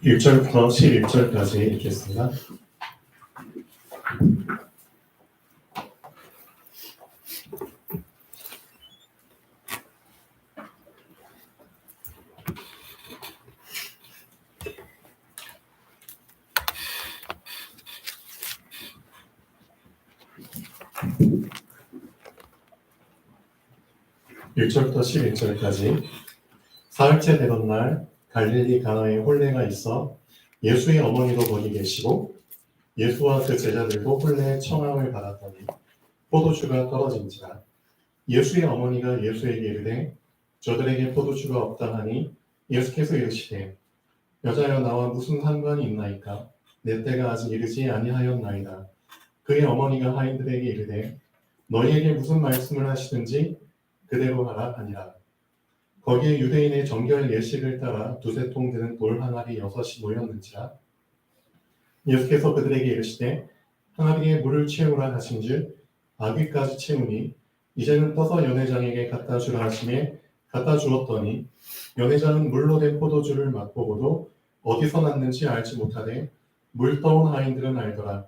1절부터 11절까지 읽겠습니다. (1절부터 11절까지) 사흘째 되던 날 갈릴리 가나에 혼례가 있어 예수의 어머니도 거기 계시고 예수와 그 제자들도 혼례의 청함을 받았더니 포도주가 떨어진지라. 예수의 어머니가 예수에게 이르되 저들에게 포도주가 없다 하니 예수께서 이르시되 여자여 나와 무슨 상관이 있나이까? 내 때가 아직 이르지 아니하였나이다. 그의 어머니가 하인들에게 이르되 너희에게 무슨 말씀을 하시든지 그대로 하라 하니라. 거기에 유대인의 정결 예식을 따라 두세 통 드는 돌 항아리 6이 모였는지라. 예수께서 그들에게 이르시되 항아리에 물을 채우라 하신즉 아귀까지 채우니 이제는 떠서 연회장에게 갖다 주라 하시매 갖다 주었더니 연회장은 물로 된 포도주를 맛보고도 어디서 났는지 알지 못하되 물 떠온 하인들은 알더라.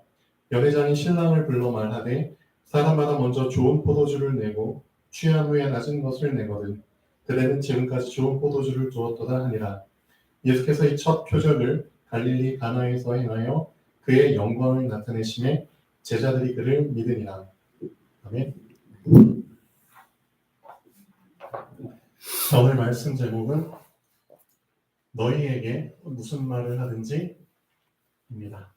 연회장이 신랑을 불러 말하되 사람마다 먼저 좋은 포도주를 내고 취한 후에 낮은 것을 내거든 그대는 지금까지 좋은 포도주를 두었도다 하니라. 예수께서 이 첫 표적을 갈릴리 가나에서 행하여 그의 영광을 나타내심에 제자들이 그를 믿으니라. 아멘. 오늘 말씀 제목은 너희에게 무슨 말을 하든지 입니다.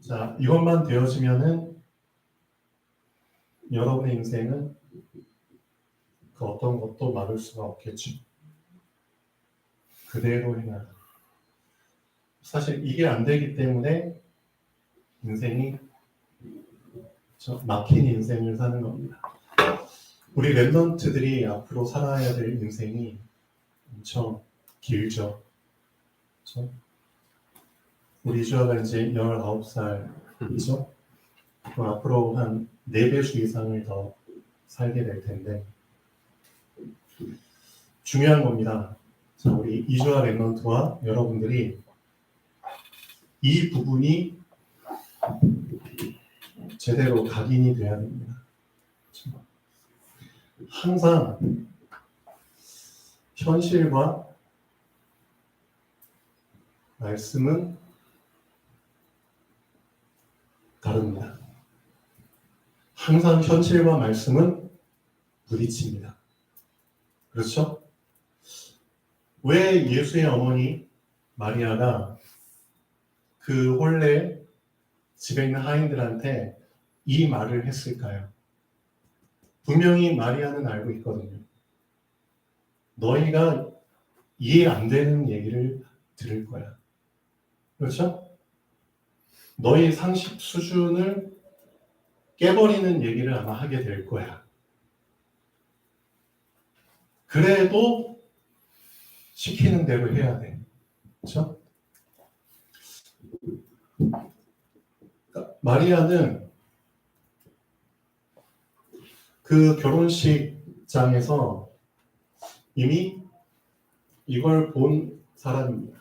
자, 이것만 되어지면은 여러분의 인생은 그 어떤 것도 막을 수가 없겠죠. 그대로 행하라. 사실 이게 안 되기 때문에 인생이 막힌 인생을 사는 겁니다. 우리 랩런트들이 앞으로 살아야 될 인생이 엄청 길죠. 그렇죠? 우리 이주아가 이제 19살이죠. 앞으로 한 4배수 이상을 더 살게 될 텐데 중요한 겁니다. 자, 우리 이주아 랩런트와 여러분들이 이 부분이 제대로 각인이 돼야 됩니다. 항상 현실과 말씀은 다릅니다. 항상 현실과 말씀은 부딪힙니다. 그렇죠? 왜 예수의 어머니 마리아가 그 혼례 집에 있는 하인들한테 이 말을 했을까요? 분명히 마리아는 알고 있거든요. 너희가 이해 안 되는 얘기를 들을 거야. 그렇죠? 너희 상식 수준을 깨버리는 얘기를 아마 하게 될 거야. 그래도 시키는 대로 해야 돼. 그렇죠? 그러니까 마리아는 그 결혼식장에서 이미 이걸 본 사람입니다.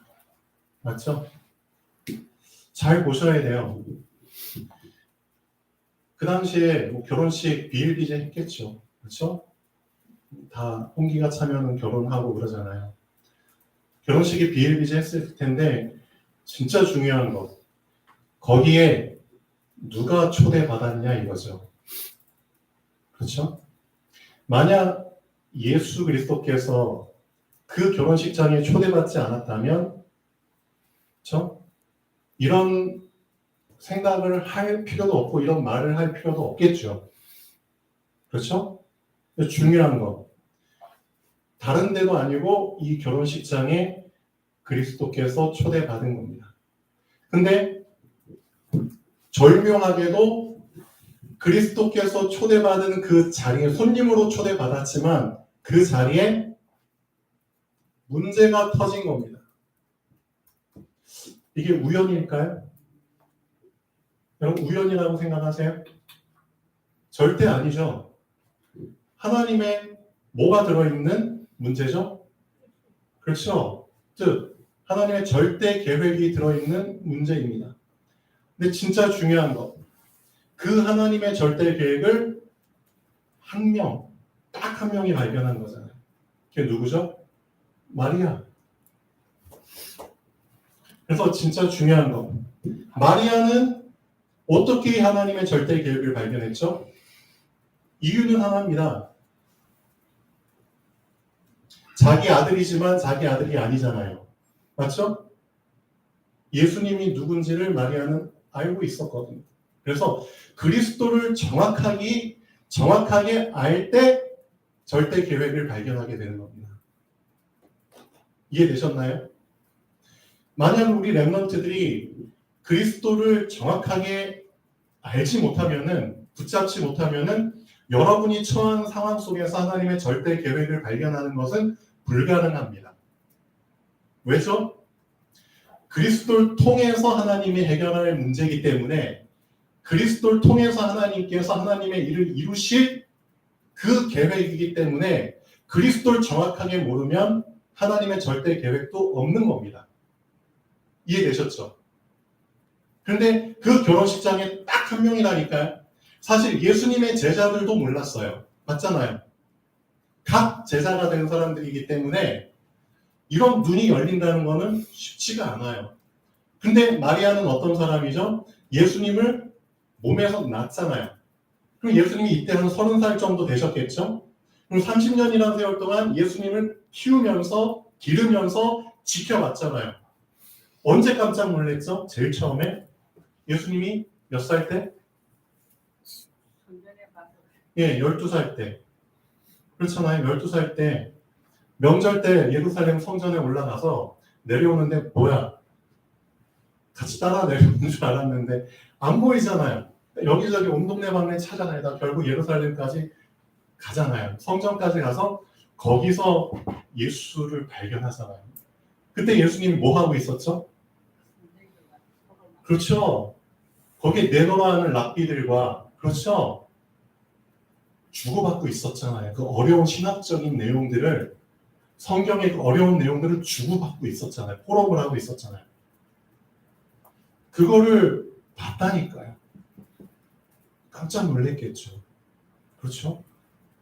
맞죠? 잘 보셔야 돼요. 그 당시에 뭐 결혼식 비일비재 했겠죠. 그렇죠? 다 홍기가 차면은 결혼하고 그러잖아요. 결혼식이 비일비재 했을 텐데 진짜 중요한 것. 거기에 누가 초대받았냐 이거죠. 그렇죠? 만약 예수 그리스도께서 그 결혼식장에 초대받지 않았다면 그렇죠? 이런 생각을 할 필요도 없고 이런 말을 할 필요도 없겠죠. 그렇죠? 중요한 거. 다른 데도 아니고 이 결혼식장에 그리스도께서 초대받은 겁니다. 근데 절묘하게도 그리스도께서 초대받은 그 자리에 손님으로 초대받았지만 그 자리에 문제가 터진 겁니다. 이게 우연일까요? 여러분 우연이라고 생각하세요? 절대 아니죠. 하나님의 뭐가 들어있는 문제죠? 그렇죠. 즉 하나님의 절대 계획이 들어있는 문제입니다. 근데 진짜 중요한 거, 그 하나님의 절대 계획을 한 명, 딱 한 명이 발견한 거잖아요. 그게 누구죠? 마리아. 그래서 진짜 중요한 거, 마리아는 어떻게 하나님의 절대 계획을 발견했죠? 이유는 하나입니다. 자기 아들이지만 자기 아들이 아니잖아요. 맞죠? 예수님이 누군지를 마리아는 알고 있었거든요. 그래서 그리스도를 정확하게 알 때 절대 계획을 발견하게 되는 겁니다. 이해되셨나요? 만약 우리 렘넌트들이 그리스도를 정확하게 알지 못하면은, 붙잡지 못하면은 여러분이 처한 상황 속에서 하나님의 절대 계획을 발견하는 것은 불가능합니다. 왜죠? 그리스도를 통해서 하나님이 해결할 문제이기 때문에, 그리스도를 통해서 하나님께서 하나님의 일을 이루실 그 계획이기 때문에 그리스도를 정확하게 모르면 하나님의 절대 계획도 없는 겁니다. 이해되셨죠? 그런데 그 결혼식장에 딱 한 명이라니까요. 사실 예수님의 제자들도 몰랐어요. 맞잖아요. 각 제자가 된 사람들이기 때문에 이런 눈이 열린다는 것은 쉽지가 않아요. 근데 마리아는 어떤 사람이죠? 예수님을 몸에서 낳았잖아요. 그럼 예수님이 이때 한 30살 정도 되셨겠죠? 그럼 30년이라는 세월 동안 예수님을 키우면서 기르면서 지켜봤잖아요. 언제 깜짝 놀랐죠? 제일 처음에 예수님이 몇 살 때? 예, 12살 때. 그렇잖아요. 12살 때 명절 때 예루살렘 성전에 올라가서 내려오는데 뭐야? 같이 따라 내려오는 줄 알았는데 안 보이잖아요. 여기저기 온 동네 방네 찾아다니다 결국 예루살렘까지 가잖아요. 성전까지 가서 거기서 예수를 발견하잖아요. 그때 예수님이 뭐 하고 있었죠? 그렇죠. 거기에 네노라는 랍비들과, 그렇죠, 주고받고 있었잖아요. 그 어려운 신학적인 내용들을, 성경의 그 어려운 내용들을 주고받고 있었잖아요. 포럼을 하고 있었잖아요. 그거를 봤다니까요. 깜짝 놀랐겠죠. 그렇죠?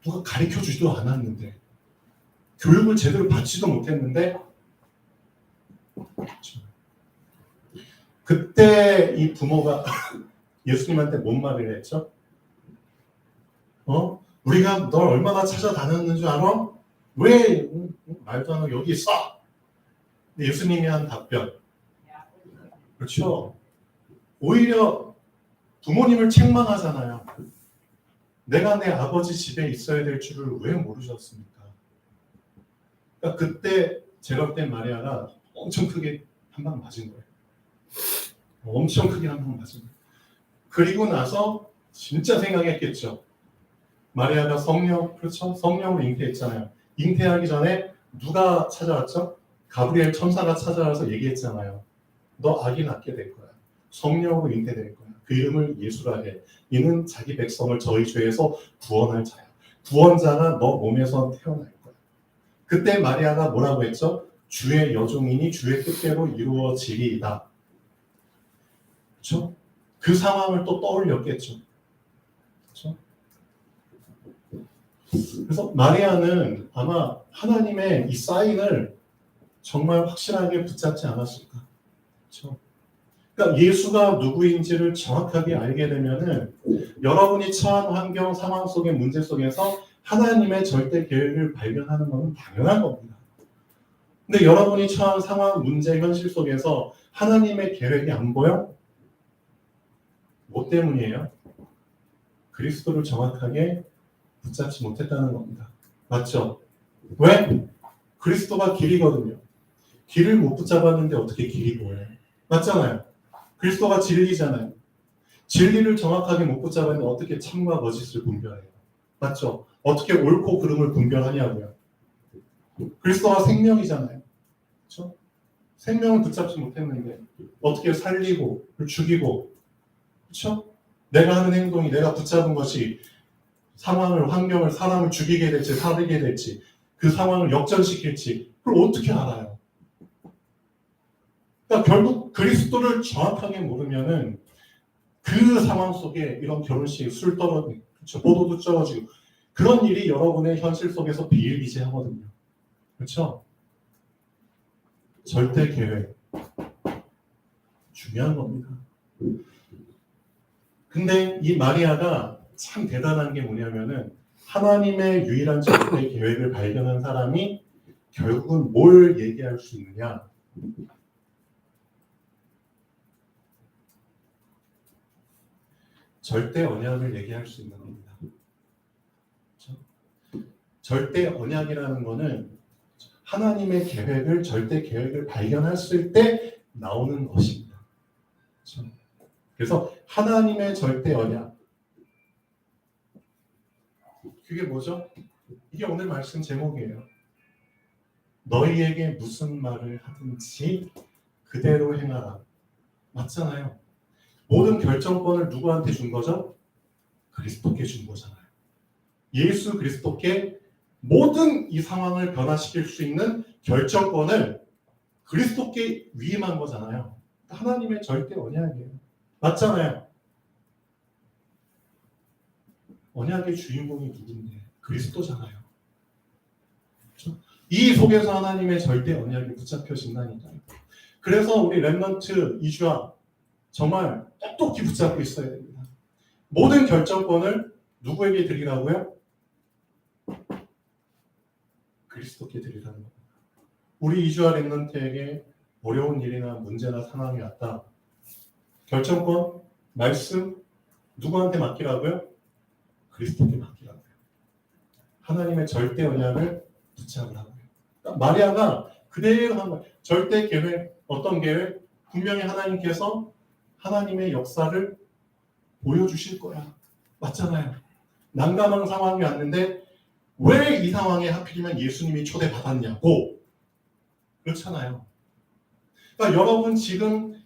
누가 가르쳐 주지도 않았는데, 교육을 제대로 받지도 못했는데, 그렇죠. 그때 이 부모가 예수님한테 뭔 말을 했죠? 우리가 널 얼마나 찾아다녔는 줄 알아? 왜 말도 안 하고 여기 있어? 근데 예수님이 한 답변, 그렇죠? 오히려 부모님을 책망하잖아요. 내가 내 아버지 집에 있어야 될 줄을 왜 모르셨습니까? 그러니까 그때 제가 볼 땐 마리아가 엄청 크게 한 방 맞은 거예요. 엄청 크게 한 방 맞은 거예요. 그리고 나서 진짜 생각했겠죠. 마리아가 성령, 그렇죠? 성령으로 잉태했잖아요. 잉태하기 전에 누가 찾아왔죠? 가브리엘 천사가 찾아와서 얘기했잖아요. 너 아기 낳게 될 거야. 성령으로 잉태될 거야. 그 이름을 예수라 해. 이는 자기 백성을 저희 죄에서 구원할 자야. 구원자가 너 몸에서 태어날 거야. 그때 마리아가 뭐라고 했죠? 주의 여종이니 주의 뜻대로 이루어지리이다. 그렇죠? 그 상황을 또 떠올렸겠죠. 그렇죠? 그래서 마리아는 아마 하나님의 이 사인을 정말 확실하게 붙잡지 않았을까. 그렇죠? 그러니까 예수가 누구인지를 정확하게 알게 되면은 여러분이 처한 환경, 상황 속의 문제 속에서 하나님의 절대 계획을 발견하는 것은 당연한 겁니다. 근데 여러분이 처한 상황, 문제, 현실 속에서 하나님의 계획이 안 보여? 뭐 때문이에요? 그리스도를 정확하게 붙잡지 못했다는 겁니다. 맞죠? 왜? 그리스도가 길이거든요. 길을 못 붙잡았는데 어떻게 길이 보여요? 맞잖아요. 그리스도가 진리잖아요. 진리를 정확하게 못 붙잡았는데 어떻게 참과 거짓을 분별해요? 맞죠? 어떻게 옳고 그름을 분별하냐고요. 그리스도가 생명이잖아요. 그렇죠? 생명을 붙잡지 못했는데 어떻게 살리고 죽이고, 그렇죠? 내가 하는 행동이, 내가 붙잡은 것이 상황을, 환경을, 사람을 죽이게 될지 살리게 될지 그 상황을 역전시킬지 그걸 어떻게 알아요? 그러니까 결국 그리스도를 정확하게 모르면은 그 상황 속에 이런 결혼식, 술 떨어지고, 그렇죠? 포도도 떨어지고 그런 일이 여러분의 현실 속에서 비일비재하거든요. 그렇죠? 절대 계획 중요한 겁니다. 근데 이 마리아가 참 대단한 게 뭐냐면은 하나님의 유일한 절대 계획을 발견한 사람이 결국은 뭘 얘기할 수 있느냐? 절대 언약을 얘기할 수 있는 겁니다. 그렇죠? 절대 언약이라는 거는 하나님의 계획을, 절대 계획을 발견했을 때 나오는 것입니다. 그렇죠? 그래서 하나님의 절대 언약, 그게 뭐죠? 이게 오늘 말씀 제목이에요. 너희에게 무슨 말을 하든지 그대로 행하라. 맞잖아요. 모든 결정권을 누구한테 준 거죠? 그리스도께 준 거잖아요. 예수 그리스도께 모든 이 상황을 변화시킬 수 있는 결정권을 그리스도께 위임한 거잖아요. 하나님의 절대 언약이에요. 맞잖아요. 언약의 주인공이 누군데? 그리스도잖아요. 그렇죠? 이 속에서 하나님의 절대 언약이 붙잡혀진다니까요. 그래서 우리 렘넌트 이주아 정말 똑똑히 붙잡고 있어야 됩니다. 모든 결정권을 누구에게 드리라고요? 그리스도께 드리라는 겁니다. 우리 이주아 렘넌트에게 어려운 일이나 문제나 상황이 왔다. 결정권, 말씀 누구한테 맡기라고요? 그리스도께 맡기라고요. 하나님의 절대 언약을 붙잡으라고요. 그러니까 마리아가 그대로 한 거예요. 절대 계획, 어떤 계획? 분명히 하나님께서 하나님의 역사를 보여주실 거야. 맞잖아요. 난감한 상황이 왔는데 왜 이 상황에 하필이면 예수님이 초대받았냐고. 그렇잖아요. 그러니까 여러분 지금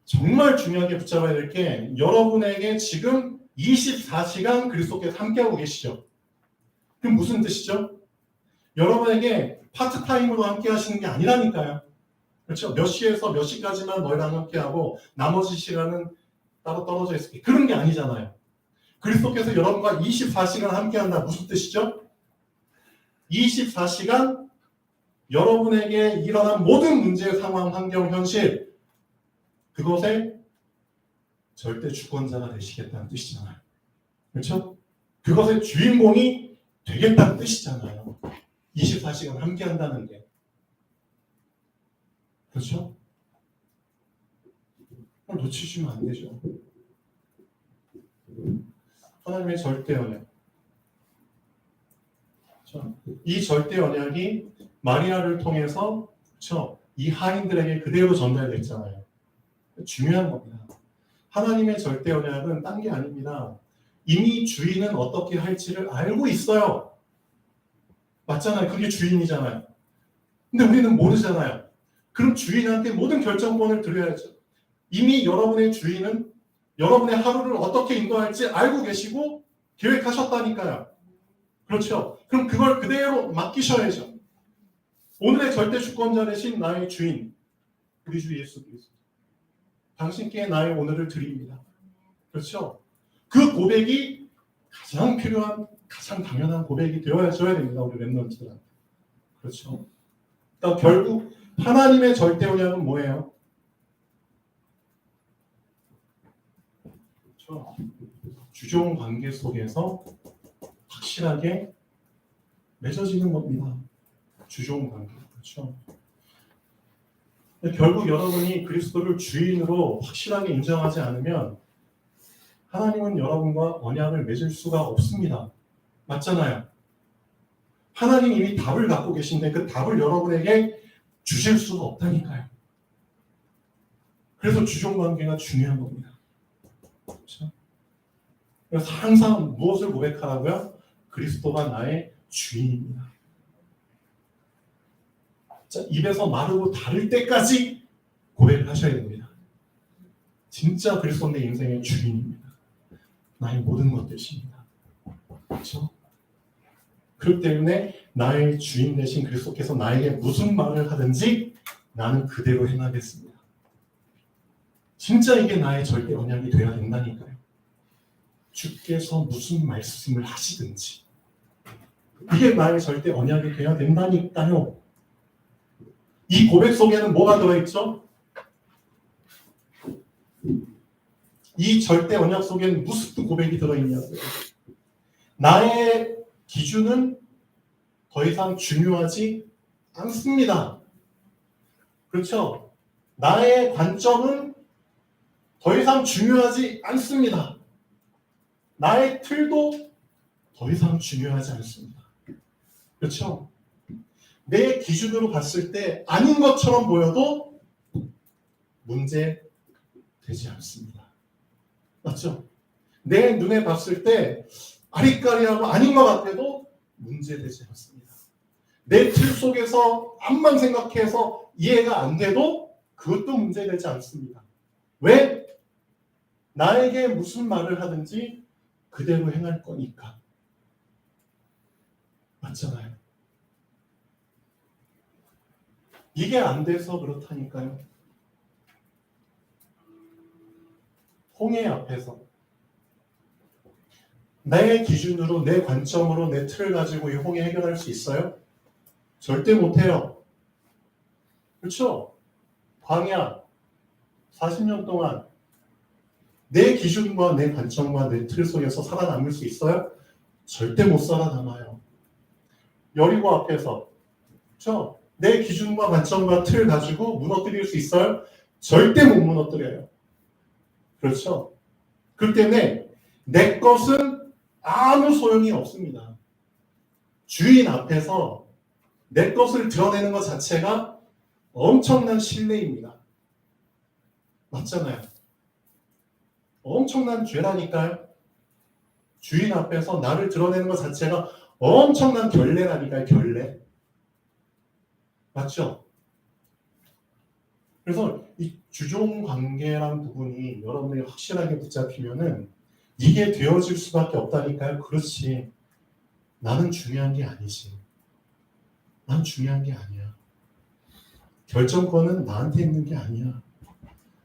정말 중요하게 붙잡아야 될 게 여러분에게 지금 24시간 그리스도께서 함께하고 계시죠. 그럼 무슨 뜻이죠? 여러분에게 파트타임으로 함께 하시는 게 아니라니까요. 그렇죠? 몇 시에서 몇 시까지만 너희랑 함께하고 나머지 시간은 따로 떨어져 있을게. 그런 게 아니잖아요. 그리스도께서 여러분과 24시간 함께한다. 무슨 뜻이죠? 24시간 여러분에게 일어난 모든 문제, 상황, 환경, 현실 그것에 절대 주권자가 되시겠다는 뜻이잖아요. 그렇죠? 그것의 주인공이 되겠다는 뜻이잖아요. 24시간 함께 한다는 게. 그렇죠? 그걸 놓치시면 안 되죠. 하나님의 절대 언약. 그렇죠? 이 절대 언약이 마리아를 통해서 그렇죠? 이 하인들에게 그대로 전달됐잖아요. 중요한 겁니다. 하나님의 절대 언약은 딴 게 아닙니다. 이미 주인은 어떻게 할지를 알고 있어요. 맞잖아요. 그게 주인이잖아요. 근데 우리는 모르잖아요. 그럼 주인한테 모든 결정권을 드려야죠. 이미 여러분의 주인은 여러분의 하루를 어떻게 인도할지 알고 계시고 계획하셨다니까요. 그렇죠. 그럼 그걸 그대로 맡기셔야죠. 오늘의 절대 주권자 되신 나의 주인, 우리 주 예수 그리스도. 당신께 나의 오늘을 드립니다. 그렇죠. 그 고백이 가장 필요한, 가장 당연한 고백이 되어줘야 됩니다. 우리 렘넌트들한테. 그렇죠. 그러니까 결국 하나님의 절대 언약은 뭐예요? 그렇죠. 주종 관계 속에서 확실하게 맺어지는 겁니다. 주종 관계. 그렇죠. 결국 여러분이 그리스도를 주인으로 확실하게 인정하지 않으면 하나님은 여러분과 언약을 맺을 수가 없습니다. 맞잖아요. 하나님 이미 답을 갖고 계신데 그 답을 여러분에게 주실 수가 없다니까요. 그래서 주종관계가 중요한 겁니다. 그렇죠? 그래서 항상 무엇을 고백하라고요? 그리스도가 나의 주인입니다. 자, 입에서 마르고 닳을 때까지 고백을 하셔야 됩니다. 진짜 그리스도 내 인생의 주인입니다. 나의 모든 것 되십니다. 그렇죠? 그렇기 때문에 나의 주인 되신 그리스도께서 나에게 무슨 말을 하든지 나는 그대로 행하겠습니다. 진짜 이게 나의 절대 언약이 되어야 된다니까요. 주께서 무슨 말씀을 하시든지 이게 나의 절대 언약이 되어야 된다니까요. 이 고백 속에는 뭐가 들어있죠? 이 절대 언약 속에는 무슨 고백이 들어있냐고요. 나의 기준은 더 이상 중요하지 않습니다. 그렇죠? 나의 관점은 더 이상 중요하지 않습니다. 나의 틀도 더 이상 중요하지 않습니다. 그렇죠? 내 기준으로 봤을 때 아닌 것처럼 보여도 문제 되지 않습니다. 맞죠? 내 눈에 봤을 때 아리까리하고 아닌 것 같아도 문제되지 않습니다. 내 틀 속에서 암만 생각해서 이해가 안 돼도 그것도 문제되지 않습니다. 왜? 나에게 무슨 말을 하든지 그대로 행할 거니까. 맞잖아요. 이게 안 돼서 그렇다니까요. 홍해 앞에서 내 기준으로, 내 관점으로, 내 틀을 가지고 이 홍해 해결할 수 있어요? 절대 못해요. 그렇죠? 광야 40년 동안 내 기준과 내 관점과 내 틀 속에서 살아남을 수 있어요? 절대 못 살아남아요. 여리고 앞에서 그렇죠? 내 기준과 관점과 틀 가지고 무너뜨릴 수 있어요? 절대 못 무너뜨려요. 그렇죠? 그렇기 때문에 내 것은 아무 소용이 없습니다. 주인 앞에서 내 것을 드러내는 것 자체가 엄청난 신뢰입니다. 맞잖아요. 엄청난 죄라니까요. 주인 앞에서 나를 드러내는 것 자체가 엄청난 결례라니까요. 결례. 맞죠? 그래서 이 주종 관계라는 부분이 여러분들이 확실하게 붙잡히면은 이게 되어질 수밖에 없다니까요. 그렇지. 나는 중요한 게 아니지. 난 중요한 게 아니야. 결정권은 나한테 있는 게 아니야.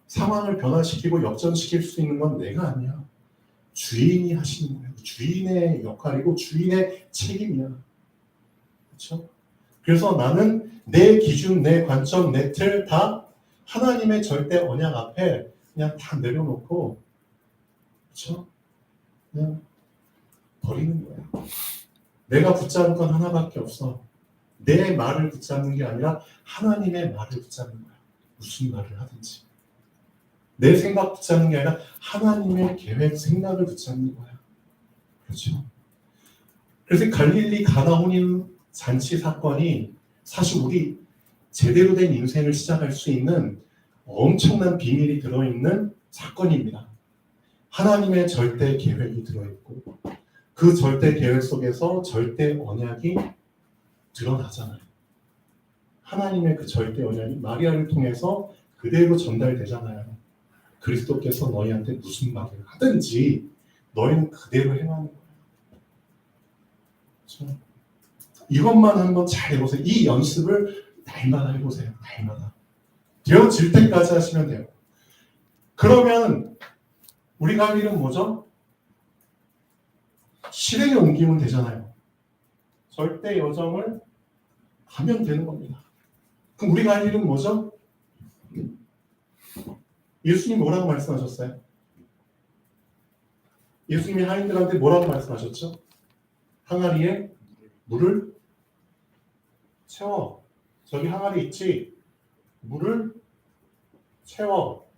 상황을 변화시키고 역전시킬 수 있는 건 내가 아니야. 주인이 하시는 거예요. 주인의 역할이고 주인의 책임이야. 그렇죠? 그래서 나는 내 기준, 내 관점, 내 틀 다 하나님의 절대 언약 앞에 그냥 다 내려놓고, 그렇죠? 그냥 버리는 거야. 내가 붙잡은 건 하나밖에 없어. 내 말을 붙잡는 게 아니라 하나님의 말을 붙잡는 거야. 무슨 말을 하든지. 내 생각 붙잡는 게 아니라 하나님의 계획, 생각을 붙잡는 거야. 그렇죠? 그래서 갈릴리 가나 혼인 잔치 사건이 사실 우리 제대로 된 인생을 시작할 수 있는 엄청난 비밀이 들어있는 사건입니다. 하나님의 절대 계획이 들어있고 그 절대 계획 속에서 절대 언약이 드러나잖아요. 하나님의 그 절대 언약이 마리아를 통해서 그대로 전달되잖아요. 그리스도께서 너희한테 무슨 말을 하든지 너희는 그대로 행하는 거예요. 그렇죠? 이것만 한번 잘 해보세요. 이 연습을 날마다 해보세요. 날마다. 되어질 때까지 하시면 돼요. 그러면 우리가 할 일은 뭐죠? 실행에 옮기면 되잖아요. 절대 여정을 가면 되는 겁니다. 그럼 우리가 할 일은 뭐죠? 예수님 뭐라고 말씀하셨어요? 예수님이 하인들한테 뭐라고 말씀하셨죠? 항아리에 물을 채워. 저기 항아리 있지? 물을 채워.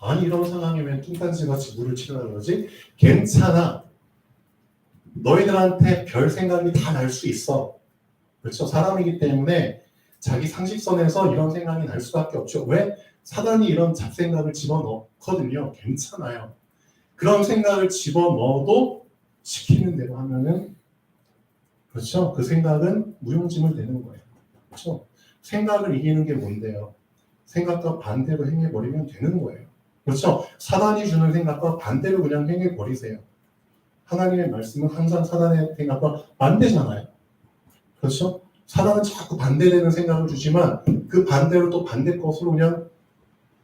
아니 이런 상황에 왜 뚱딴지같이 물을 채우라는 거지? 괜찮아. 너희들한테 별 생각이 다 날 수 있어. 그렇죠? 사람이기 때문에 자기 상식선에서 이런 생각이 날 수밖에 없죠. 왜? 사단이 이런 잡생각을 집어넣거든요. 괜찮아요. 그런 생각을 집어넣어도 시키는 대로 하면은 그렇죠? 그 생각은 무용지물 되는 거예요. 그렇죠? 생각을 이기는 게 뭔데요? 생각과 반대로 행해버리면 되는 거예요. 그렇죠? 사단이 주는 생각과 반대로 그냥 행해버리세요. 하나님의 말씀은 항상 사단의 생각과 반대잖아요. 그렇죠? 사단은 자꾸 반대되는 생각을 주지만 그 반대로 또 반대 것으로 그냥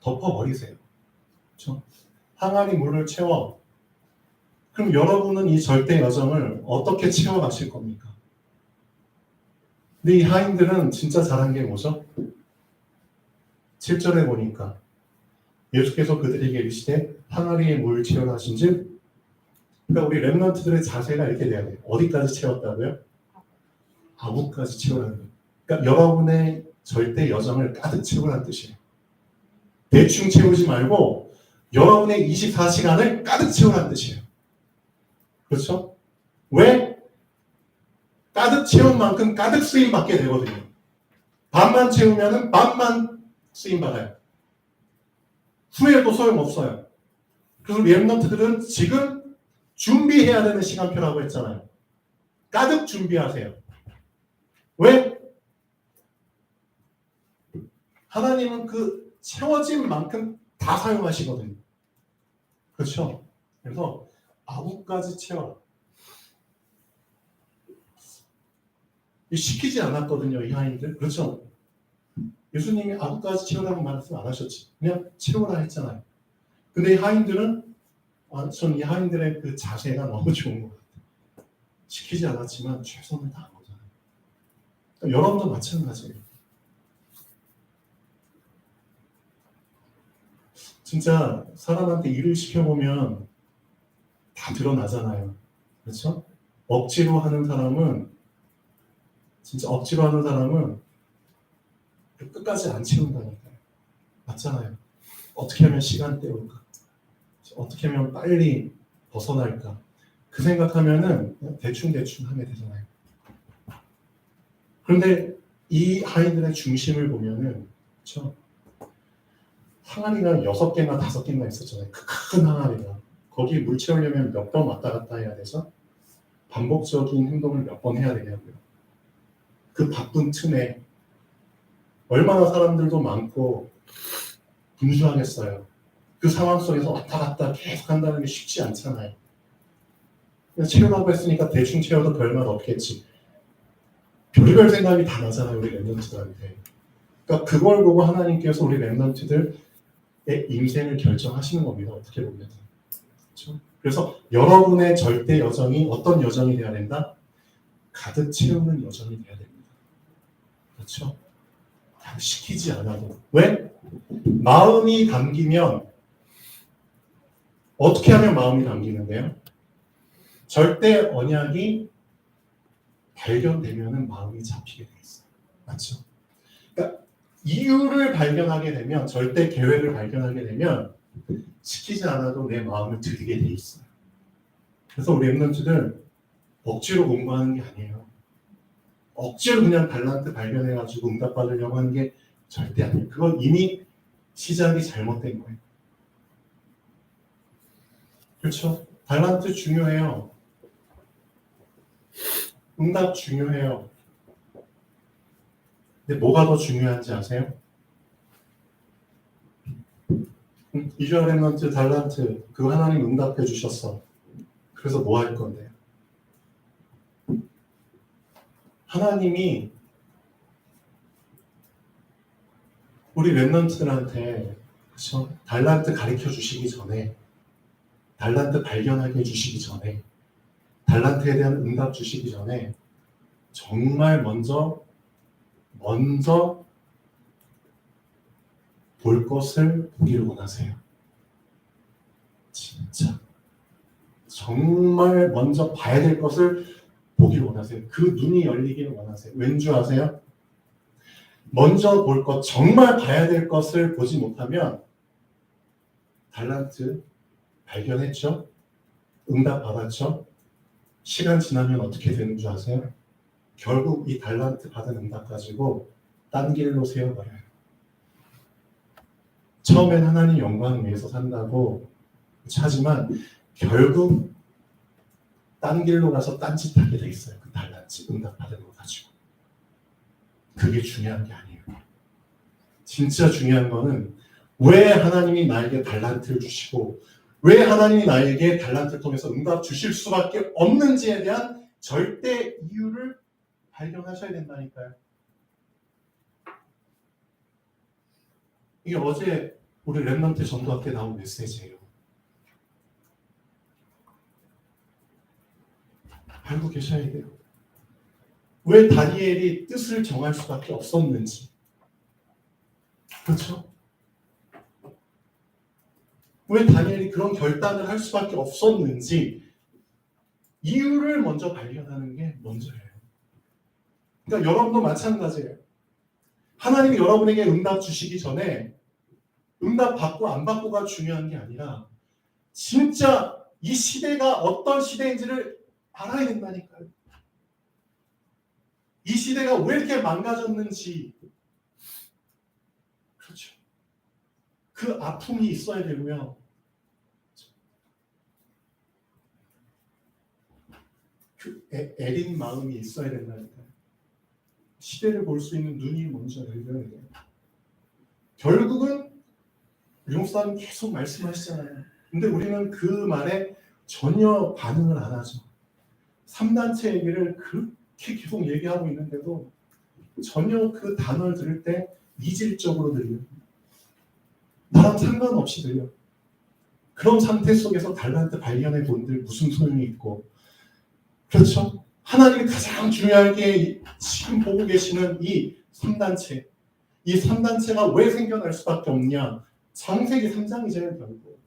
덮어버리세요. 그렇죠? 항아리 물을 채워. 그럼 여러분은 이 절대 여정을 어떻게 채워가실 겁니까? 근데 이 하인들은 진짜 잘한 게 뭐죠? 7절에 보니까 예수께서 그들에게 이르시되 항아리에 물 채우라 하신즉, 그러니까 우리 렘넌트들의 자세가 이렇게 돼야 돼요. 어디까지 채웠다고요? 아구까지 채우라는 거예요. 그러니까 여러분의 절대 여정을 가득 채우라는 뜻이에요. 대충 채우지 말고 여러분의 24시간을 가득 채우라는 뜻이에요. 그렇죠? 왜? 가득 채운 만큼 가득 쓰임 받게 되거든요. 반만 채우면은 반만 쓰임 받아요. 후회도 소용없어요. 그래서 렘넌트들은 지금 준비해야 되는 시간표라고 했잖아요. 가득 준비하세요. 왜? 하나님은 그 채워진 만큼 다 사용하시거든요. 그렇죠? 그래서 아구까지 채워라. 시키지 않았거든요, 이 하인들. 그렇죠? 예수님이 아구까지 채우라고 말씀 안 하셨지. 그냥 채우라 했잖아요. 근데 이 하인들은, 전 이 하인들의 그 자세가 너무 좋은 것 같아요. 시키지 않았지만 최선을 다한 거잖아요. 그러니까 여러분도 마찬가지예요. 진짜 사람한테 일을 시켜보면 다 드러나잖아요. 그렇죠? 억지로 하는 사람은, 진짜 억지로 하는 사람은 끝까지 안 채운다니까요. 맞잖아요. 어떻게 하면 시간 때울까? 어떻게 하면 빨리 벗어날까? 그 생각하면은 대충대충 하게 되잖아요. 그런데 이 아이들의 중심을 보면은, 그렇죠? 항아리가 6개나 5개나 있었잖아요. 큰 항아리가. 거기 물 채우려면 몇 번 왔다 갔다 해야 돼서 반복적인 행동을 몇 번 해야 되냐고요. 그 바쁜 틈에 얼마나 사람들도 많고 분주하겠어요. 그 상황 속에서 왔다 갔다 계속 한다는 게 쉽지 않잖아요. 그냥 채우라고 했으니까 대충 채워도 별말 없겠지. 별의별 생각이 다 나잖아요, 우리 렘넌트들한테. 그러니까 그걸 보고 하나님께서 우리 렘넌트들의 인생을 결정하시는 겁니다. 어떻게 보면. 그렇죠? 그래서 여러분의 절대 여정이 어떤 여정이 돼야 된다? 가득 채우는 여정이 돼야 됩니다. 그렇죠? 시키지 않아도. 왜? 마음이 담기면, 어떻게 하면 마음이 담기는데요? 절대 언약이 발견되면 마음이 잡히게 돼 있어요. 맞죠? 그러니까 이유를 발견하게 되면, 절대 계획을 발견하게 되면 시키지 않아도 내 마음을 들이게 돼 있어요. 그래서 우리 렘넌트들 억지로 공부하는 게 아니에요. 억지로 그냥 달란트 발견해가지고 응답받으려고 하는 게 절대 아니에요. 그건 이미 시작이 잘못된 거예요. 그렇죠? 달란트 중요해요. 응답 중요해요. 근데 뭐가 더 중요한지 아세요? 이주얼 렘넌트 달란트 그거 하나님 응답해 주셨어. 그래서 뭐 할 건데요? 하나님이 우리 렘넌트들한테, 그렇죠? 달란트 가르쳐 주시기 전에, 달란트 발견하게 해주시기 전에, 달란트에 대한 응답 주시기 전에 정말 먼저 볼 것을 보기를 원하세요. 진짜 정말 먼저 봐야 될 것을 보기를 원하세요. 그 눈이 열리기를 원하세요. 왠 줄 아세요? 먼저 볼 것, 정말 봐야 될 것을 보지 못하면 달란트 발견했죠? 응답 받았죠? 시간 지나면 어떻게 되는 줄 아세요? 결국 이 달란트 받은 응답 가지고 딴 길로 세워버려요. 처음엔 하나님 영광을 위해서 산다고 하지만 결국 딴 길로 가서 딴짓 하게 돼 있어요. 그 달란트 응답 받은 거 가지고. 그게 중요한 게 아니에요. 진짜 중요한 거는 왜 하나님이 나에게 달란트를 주시고 왜 하나님이 나에게 달란트를 통해서 응답 주실 수밖에 없는지에 대한 절대 이유를 발견하셔야 된다니까요. 이게 어제 우리 렘넌트 전도학 때 나온 메시지예요. 알고 계셔야 돼요. 왜 다니엘이 뜻을 정할 수밖에 없었는지. 그렇죠? 왜 다니엘이 그런 결단을 할 수밖에 없었는지 이유를 먼저 발견하는 게 먼저예요. 그러니까 여러분도 마찬가지예요. 하나님이 여러분에게 응답 주시기 전에 응답 받고 안 받고가 중요한 게 아니라 진짜 이 시대가 어떤 시대인지를 알아야 된다니까요. 이 시대가 왜 이렇게 망가졌는지, 그렇죠. 그 아픔이 있어야 되고요. 그 애린 마음이 있어야 된다니까요. 시대를 볼 수 있는 눈이 먼저 열려야 돼요. 결국은 유목사님 계속 말씀하시잖아요. 근데 우리는 그 말에 전혀 반응을 안 하죠. 3단체 얘기를 그렇게 계속 얘기하고 있는데도 전혀 그 단어를 들을 때 이질적으로 들려요. 나랑 상관없이 들려요. 그런 상태 속에서 달란트 발견해 본들 무슨 소용이 있고, 그렇죠? 하나님이 가장 중요하게 지금 보고 계시는 이 3단체, 이 3단체가 왜 생겨날 수밖에 없냐? 창세기 3장이잖아요, 결국.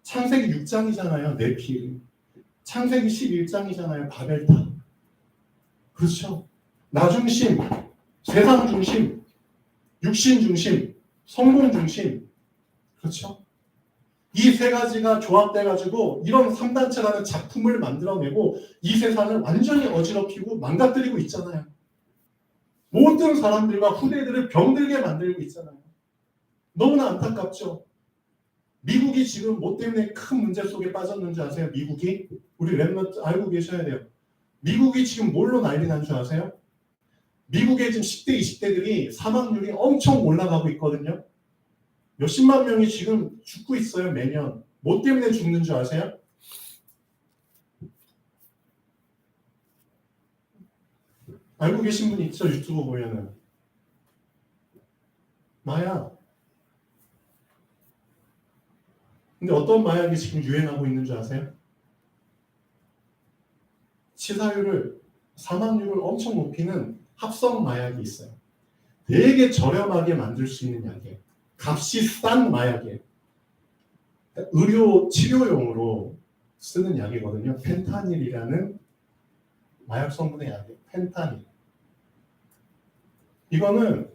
창세기 6장이잖아요, 네필. 창세기 11장이잖아요, 바벨탑. 그렇죠? 나 중심, 세상 중심, 육신 중심, 성공 중심. 그렇죠? 이 세 가지가 조합돼가지고 이런 3단체라는 작품을 만들어내고 이 세상을 완전히 어지럽히고 망가뜨리고 있잖아요. 모든 사람들과 후대들을 병들게 만들고 있잖아요. 너무나 안타깝죠? 미국이 지금 뭐 때문에 큰 문제 속에 빠졌는지 아세요? 미국이? 우리 랩런트 알고 계셔야 돼요. 미국이 지금 뭘로 난리 난 줄 아세요? 미국의 지금 10대, 20대들이 사망률이 엄청 올라가고 있거든요. 몇십만 명이 지금 죽고 있어요, 매년. 뭐 때문에 죽는 줄 아세요? 알고 계신 분 있죠? 유튜브 보면은. 마약. 근데 어떤 마약이 지금 유행하고 있는 줄 아세요? 치사율을, 사망률을 엄청 높이는 합성 마약이 있어요. 되게 저렴하게 만들 수 있는 약이에요. 값이 싼 마약이에요. 의료 치료용으로 쓰는 약이거든요. 펜타닐이라는 마약 성분의 약이에요. 펜타닐. 이거는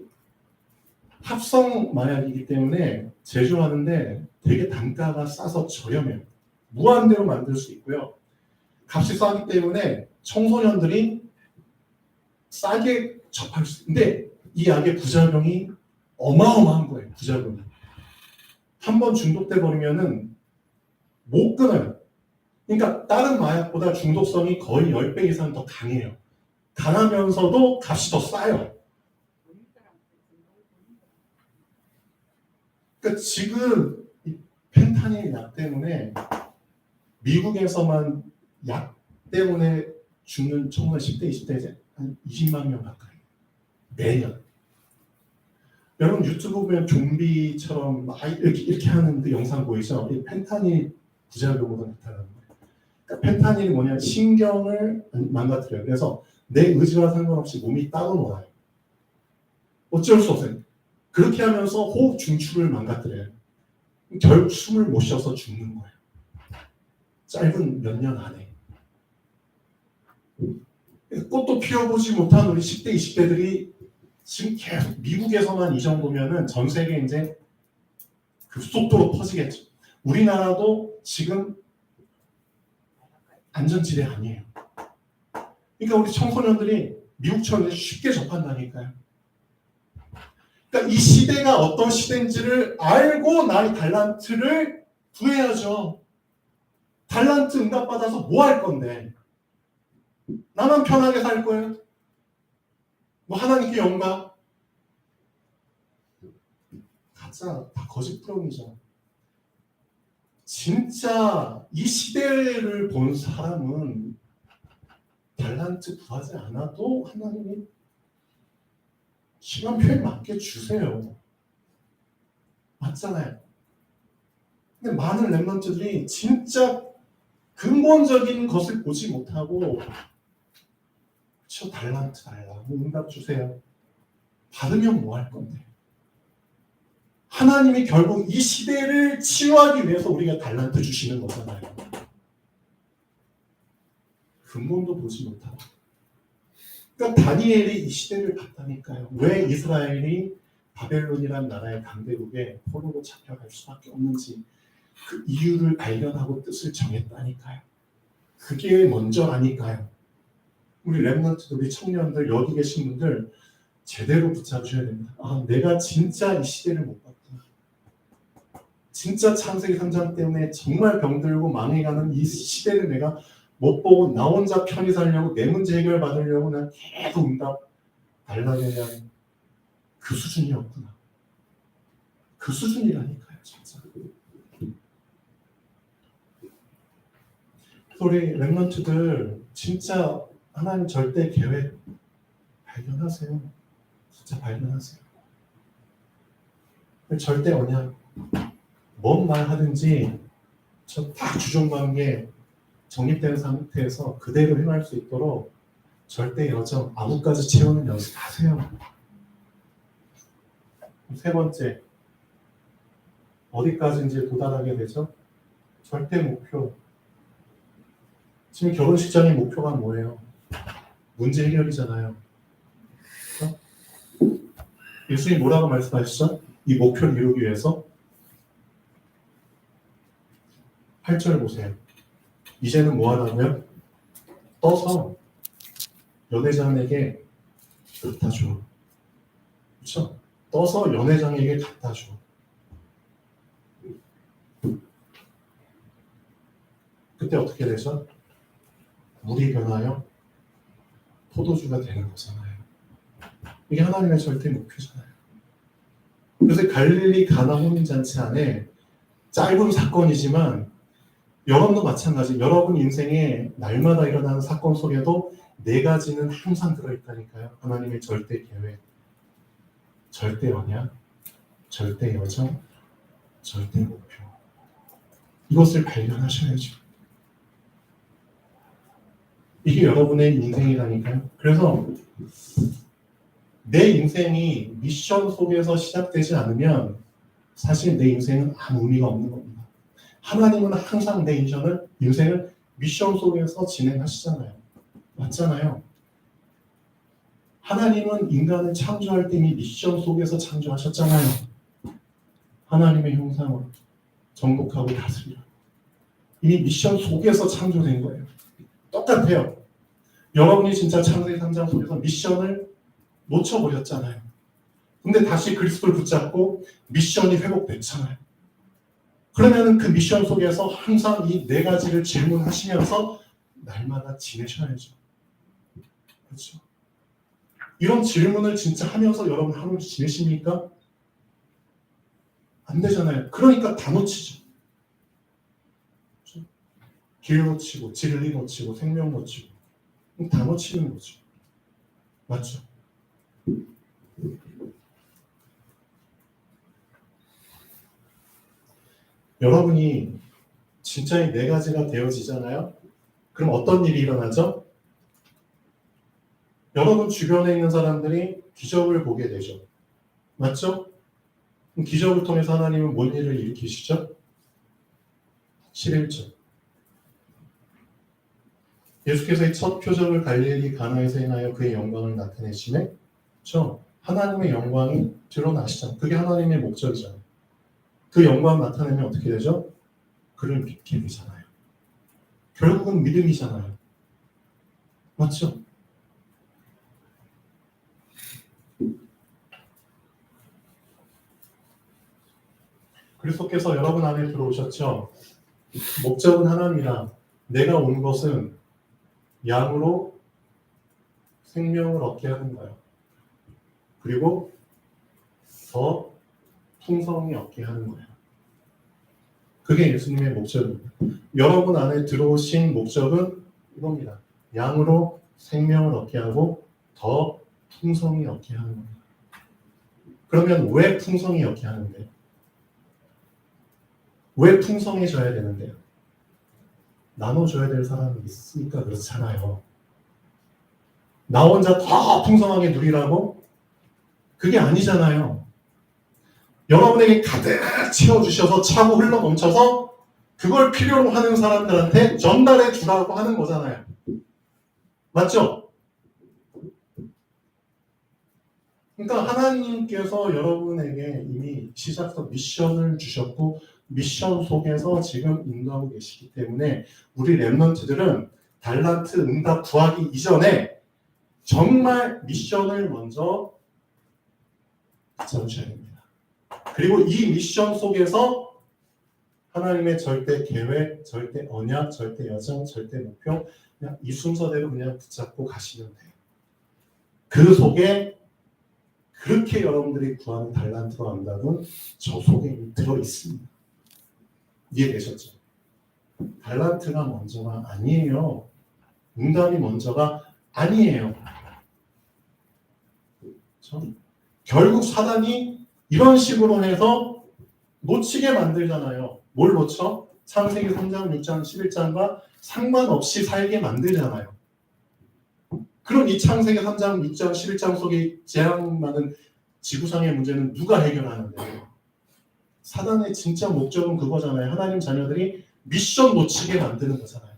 합성 마약이기 때문에 제조하는데 되게 단가가 싸서 저렴해요. 무한대로 만들 수 있고요. 값이 싸기 때문에 청소년들이 싸게 접할 수 있는데 이 약의 부작용이 어마어마한 거예요. 부작용이. 한번 중독돼 버리면은 못 끊어요. 그러니까 다른 마약보다 중독성이 거의 10배 이상 더 강해요. 강하면서도 값이 더 싸요. 그러니까 지금 이 펜타닐 약 때문에 미국에서만 약 때문에 죽는 청소년 10대, 20대 한 20만 명 가까이 매년. 여러분 유튜브 보면 좀비처럼 막 이렇게 하는 그 영상 보이죠? 이 펜타닐 부작용으로 나타나는 거예요. 그러니까 펜타닐이 뭐냐? 신경을 망가뜨려요. 그래서 내 의지와 상관없이 몸이 따로 놀아요. 어쩔 수 없어요. 그렇게 하면서 호흡 중추를 망가뜨려요. 결국 숨을 못 쉬어서 죽는 거예요. 짧은 몇 년 안에. 꽃도 피워보지 못한 우리 10대, 20대들이 지금 계속 미국에서만 이 정도면은 전 세계 이제 급속도로 퍼지겠죠. 우리나라도 지금 안전지대 아니에요. 그러니까 우리 청소년들이 미국처럼 쉽게 접한다니까요. 그러니까 이 시대가 어떤 시대인지를 알고 나의 달란트를 구해야죠. 달란트 응답받아서 뭐 할 건데? 나만 편하게 살 거예요? 뭐 하나님께 영광? 가짜, 다 거짓부렁이죠. 진짜 이 시대를 본 사람은 달란트 구하지 않아도 하나님이 시간 표에 맞게 주세요. 맞잖아요. 근데 많은 랩런트들이 진짜 근본적인 것을 보지 못하고 저 달란트 달라고 응답 주세요. 받으면 뭐 할 건데? 하나님이 결국 이 시대를 치유하기 위해서 우리가 달란트 주시는 거잖아요. 근본도 보지 못하고. 그러니까 다니엘이 이 시대를 봤다니까요. 왜 이스라엘이 바벨론이라는 나라의 강대국에 포로로 잡혀갈 수밖에 없는지 그 이유를 발견하고 뜻을 정했다니까요. 그게 먼저라니까요. 우리 랩런트들, 우리 청년들, 여기 계신 분들 제대로 붙잡으셔야 됩니다. 아, 내가 진짜 이 시대를 못 봤구나. 진짜 창세기 3장 때문에 정말 병들고 망해가는 이 시대를 내가 못 보고 나 혼자 편히 살려고 내 문제 해결 받으려고 난 계속 응답 달라내는 그 수준이었구나. 그 수준이라니까요, 진짜. 우리 랩런트들 진짜 하나님 절대 계획 발견하세요. 진짜 발견하세요. 절대 언약 뭔 말 하든지 저 딱 주종관계 정립된 상태에서 그대로 행할 수 있도록 절대 여정 아무까지 채우는 연습하세요. 세 번째, 어디까지인지 도달하게 되죠? 절대 목표. 지금 결혼식장의 목표가 뭐예요? 문제 해결이잖아요. 그렇죠? 예수님 뭐라고 말씀하셨죠? 이 목표를 이루기 위해서 8절 보세요. 이제는 뭐 하라고요? 떠서 연회장에게 갖다 줘. 그렇죠? 떠서 연회장에게 갖다 줘. 그때 어떻게 되죠? 물이 변하여 포도주가 되는 거잖아요. 이게 하나님의 절대 목표잖아요. 그래서 갈릴리 가나 혼인잔치 안에 짧은 사건이지만 여러분도 마찬가지. 여러분 인생에 날마다 일어나는 사건 속에도 네 가지는 항상 들어있다니까요. 하나님의 절대 계획, 절대 언약, 절대 여정, 절대 목표. 이것을 발견하셔야죠. 이게 여러분의 인생이라니까요. 그래서 내 인생이 미션 속에서 시작되지 않으면 사실 내 인생은 아무 의미가 없는 겁니다. 하나님은 항상 내 인생을 미션 속에서 진행하시잖아요. 맞잖아요. 하나님은 인간을 창조할 때 이미 미션 속에서 창조하셨잖아요. 하나님의 형상으로 정복하고 다스리라. 이미 미션 속에서 창조된 거예요. 똑같아요. 여러분이 진짜 창세기 3장 속에서 미션을 놓쳐버렸잖아요. 근데 다시 그리스도를 붙잡고 미션이 회복됐잖아요. 그러면 그 미션 속에서 항상 이 네 가지를 질문하시면서 날마다 지내셔야죠. 그렇죠? 이런 질문을 진짜 하면서 여러분 하루 지내십니까? 안 되잖아요. 그러니까 다 놓치죠. 그렇죠? 길 놓치고, 진리 놓치고, 생명 놓치고 다 놓치는 거죠. 맞죠? 여러분이 진짜 이 네 가지가 되어지잖아요. 그럼 어떤 일이 일어나죠? 여러분 주변에 있는 사람들이 기적을 보게 되죠. 맞죠? 그럼 기적을 통해서 하나님은 뭔 일을 일으키시죠? 11절. 예수께서의 첫 표적을 갈릴리 가나에서 행하여 그의 영광을 나타내시매, 그렇죠? 하나님의 영광이 드러나시잖아요. 그게 하나님의 목적이잖아요. 그 영광 나타내면 어떻게 되죠? 그를 믿게 되잖아요. 결국은 믿음이잖아요. 맞죠? 그리스도께서 여러분 안에 들어오셨죠? 목적은 하나입니다. 내가 온 것은 양으로 생명을 얻게 하는 거예요. 그리고 더 풍성히 얻게 하는 거예요. 그게 예수님의 목적입니다. 여러분 안에 들어오신 목적은 이겁니다. 양으로 생명을 얻게 하고 더 풍성히 얻게 하는 겁니다. 그러면 왜 풍성히 얻게 하는데요? 왜 풍성해져야 되는데요? 나눠줘야 될 사람이 있으니까 그렇잖아요. 나 혼자 더 풍성하게 누리라고? 그게 아니잖아요. 여러분에게 가득 채워주셔서 차고 흘러 넘쳐서 그걸 필요로 하는 사람들한테 전달해 주라고 하는 거잖아요. 맞죠? 그러니까 하나님께서 여러분에게 이미 시작부터 미션을 주셨고 미션 속에서 지금 인도하고 계시기 때문에 우리 랩런트들은 달란트 응답 구하기 이전에 정말 미션을 먼저 잡으셔야 됩니다. 그리고 이 미션 속에서 하나님의 절대 계획, 절대 언약, 절대 여정, 절대 목표 그냥 이 순서대로 그냥 붙잡고 가시면 돼요. 그 속에 그렇게 여러분들이 구하는 달란트와 응답은 저 속에 들어 있습니다. 이해되셨죠? 달란트가 먼저가 아니에요. 응답이 먼저가 아니에요. 그렇죠? 결국 사단이 이런 식으로 해서 놓치게 만들잖아요. 뭘 놓쳐? 창세기 3장, 6장, 11장과 상관없이 살게 만들잖아요. 그럼 이 창세기 3장, 6장, 11장 속에 재앙 많은 지구상의 문제는 누가 해결하는데요? 사단의 진짜 목적은 그거잖아요. 하나님 자녀들이 미션 놓치게 만드는 거잖아요.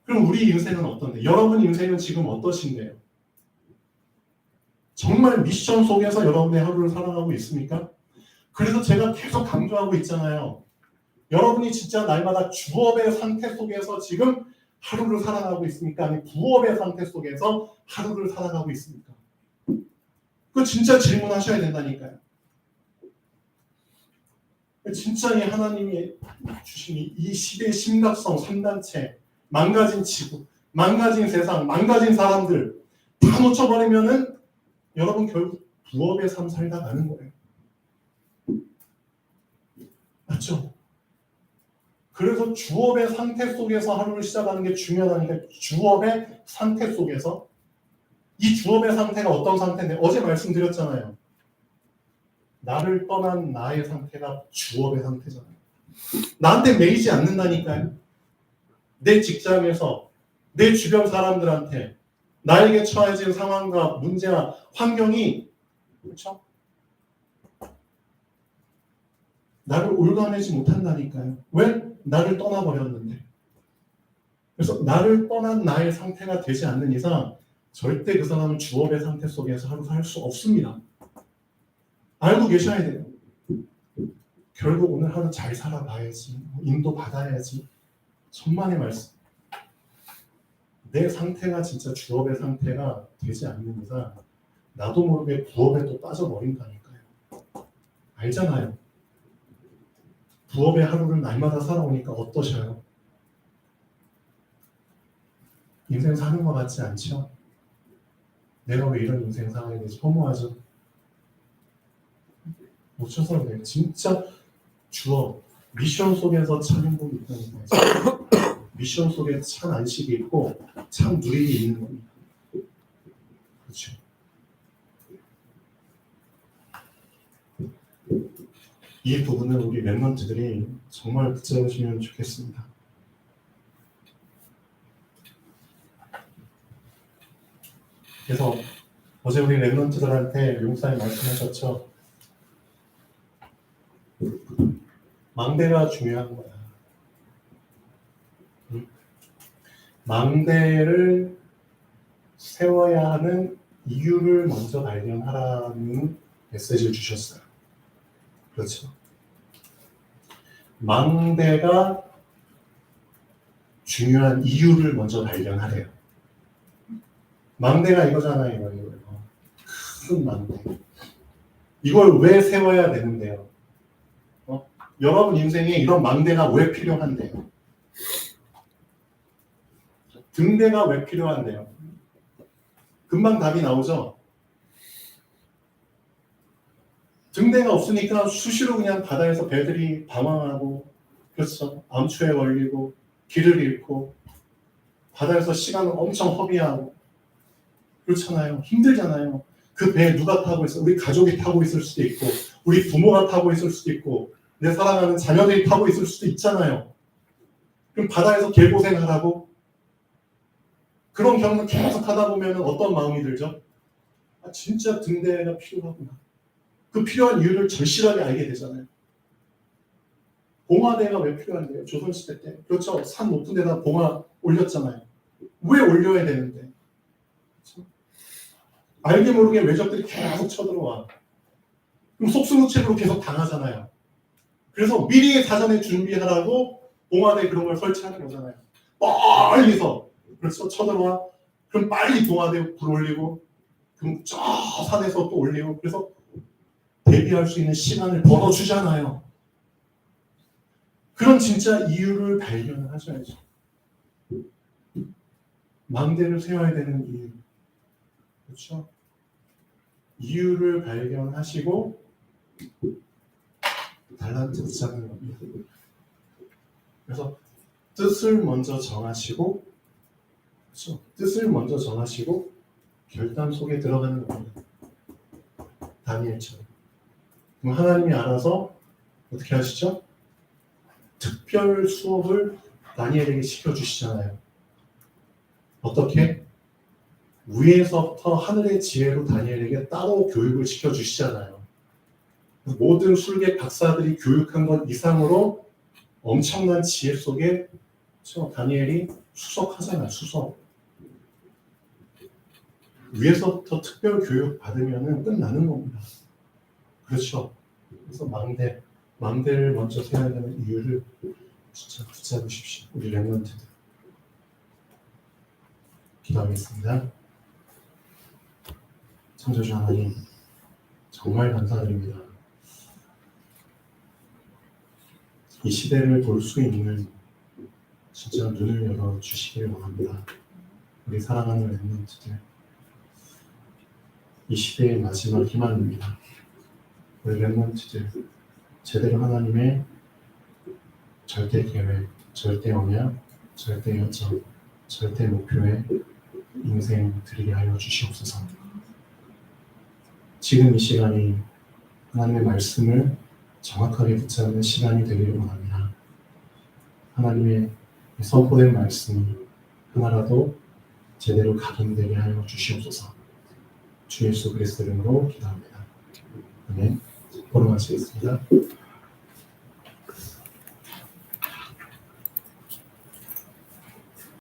그럼 우리 인생은 어떤데? 여러분 인생은 지금 어떠신데요? 정말 미션 속에서 여러분의 하루를 살아가고 있습니까? 그래서 제가 계속 강조하고 있잖아요. 여러분이 진짜 날마다 주업의 상태 속에서 지금 하루를 살아가고 있습니까? 아니 부업의 상태 속에서 하루를 살아가고 있습니까? 그 진짜 질문하셔야 된다니까요. 진짜 이 하나님이 주신 이 시대의 심각성, 3단체, 망가진 지구, 망가진 세상, 망가진 사람들 다 놓쳐버리면은 여러분 결국 부업의 삶 살다 가는 거예요. 맞죠? 그래서 주업의 상태 속에서 하루를 시작하는 게 중요하다니까. 주업의 상태 속에서 이 주업의 상태가 어떤 상태인데 어제 말씀드렸잖아요. 나를 떠난 나의 상태가 주업의 상태잖아요. 나한테 매이지 않는다니까요. 내 직장에서 내 주변 사람들한테 나에게 처해진 상황과 문제와 환경이 그렇죠? 나를 올가매지 못한다니까요. 왜? 나를 떠나버렸는데. 그래서 나를 떠난 나의 상태가 되지 않는 이상 절대 그 사람은 주업의 상태 속에서 하루 살 수 없습니다. 알고 계셔야 돼요. 결국 오늘 하루 잘 살아봐야지. 인도 받아야지. 천만의 말씀. 내 상태가 진짜 주업의 상태가 되지 않는 이상 나도 모르게 부업에 또 빠져버린다니까요. 알잖아요. 부업의 하루를 날마다 살아오니까 어떠셔요? 인생 사는 것 같지 않죠? 내가 왜 이런 인생 살아야 되지? 허무하죠? 놓쳐서 그래요. 진짜 주업, 미션 속에서 참 행복이 있다니까요. 미션 속에 참 안식이 있고 참 누림이 있는 겁니다. 그렇죠. 이 부분을 우리 랩런트들이 정말 붙잡으시면 좋겠습니다. 그래서 어제 우리 랩런트들한테 용사님 말씀하셨죠. 망대가 중요한 거야. 망대를 세워야 하는 이유를 먼저 발견하라는 메시지를 주셨어요. 그렇죠. 망대가 중요한 이유를 먼저 발견하래요. 망대가 이거잖아요. 이거. 큰 망대. 이걸 왜 세워야 되는데요? 여러분 인생에 이런 망대가 왜 필요한데요? 등대가 왜 필요한데요? 금방 답이 나오죠? 등대가 없으니까 수시로 그냥 바다에서 배들이 방황하고, 그렇죠. 암초에 걸리고 길을 잃고 바다에서 시간을 엄청 허비하고 그렇잖아요. 힘들잖아요. 그 배에 누가 타고 있어? 우리 가족이 타고 있을 수도 있고, 우리 부모가 타고 있을 수도 있고, 내 사랑하는 자녀들이 타고 있을 수도 있잖아요. 그럼 바다에서 개고생하라고? 그런 경험을 계속 하다 보면 어떤 마음이 들죠? 아, 진짜 등대가 필요하구나. 그 필요한 이유를 절실하게 알게 되잖아요. 봉화대가 왜 필요한데요? 조선시대 때. 그렇죠. 산 높은 데다 봉화 올렸잖아요. 왜 올려야 되는데? 그렇죠? 알게 모르게 외적들이 계속 쳐들어와. 그럼 속수무책으로 계속 당하잖아요. 그래서 미리 사전에 준비하라고 봉화대 그런 걸 설치하는 거잖아요. 멀리서. 그래서 쳐들어와. 그럼 빨리 봉화대 불 올리고, 그럼 저 산에서 또 올리고, 그래서 대비할 수 있는 시간을 벌어주잖아요. 그런 진짜 이유를 발견을 하셔야죠. 망대를 세워야 되는 이유. 그렇죠? 이유를 발견하시고 달란트 붙잡는 겁니다. 그래서 뜻을 먼저 정하시고, 그렇죠? 뜻을 먼저 정하시고 결단 속에 들어가는 겁니다. 다니엘처럼. 그럼 하나님이 알아서 어떻게 하시죠? 특별 수업을 다니엘에게 시켜주시잖아요. 어떻게? 위에서부터 하늘의 지혜로 다니엘에게 따로 교육을 시켜주시잖아요. 모든 술객 박사들이 교육한 것 이상으로 엄청난 지혜 속에 다니엘이 수석하잖아요. 수석. 위에서부터 특별 교육 받으면 끝나는 겁니다. 그렇죠. 그래서 망대를 먼저 세워야 되는 이유를 진짜 붙잡으십시오. 우리 렘넌트들. 기도하겠습니다. 창조주 하나님, 정말 감사드립니다. 이 시대를 볼 수 있는 진짜 눈을 열어주시길 원합니다. 우리 사랑하는 렘넌트들, 이 시대의 마지막 희망입니다. 우리 렘넌트들, 제대로 하나님의 절대 계획, 절대 언약, 절대 여정, 절대 목표에 인생 드리게 하여 주시옵소서. 지금 이 시간이 하나님의 말씀을 정확하게 붙잡는 시간이 되기를 원합니다. 하나님의 선포된 말씀이 하나라도 제대로 각인되게 하여 주시옵소서. 주 예수 그리스도 이름으로 기도합니다. 아멘. 보러 마치겠습니다.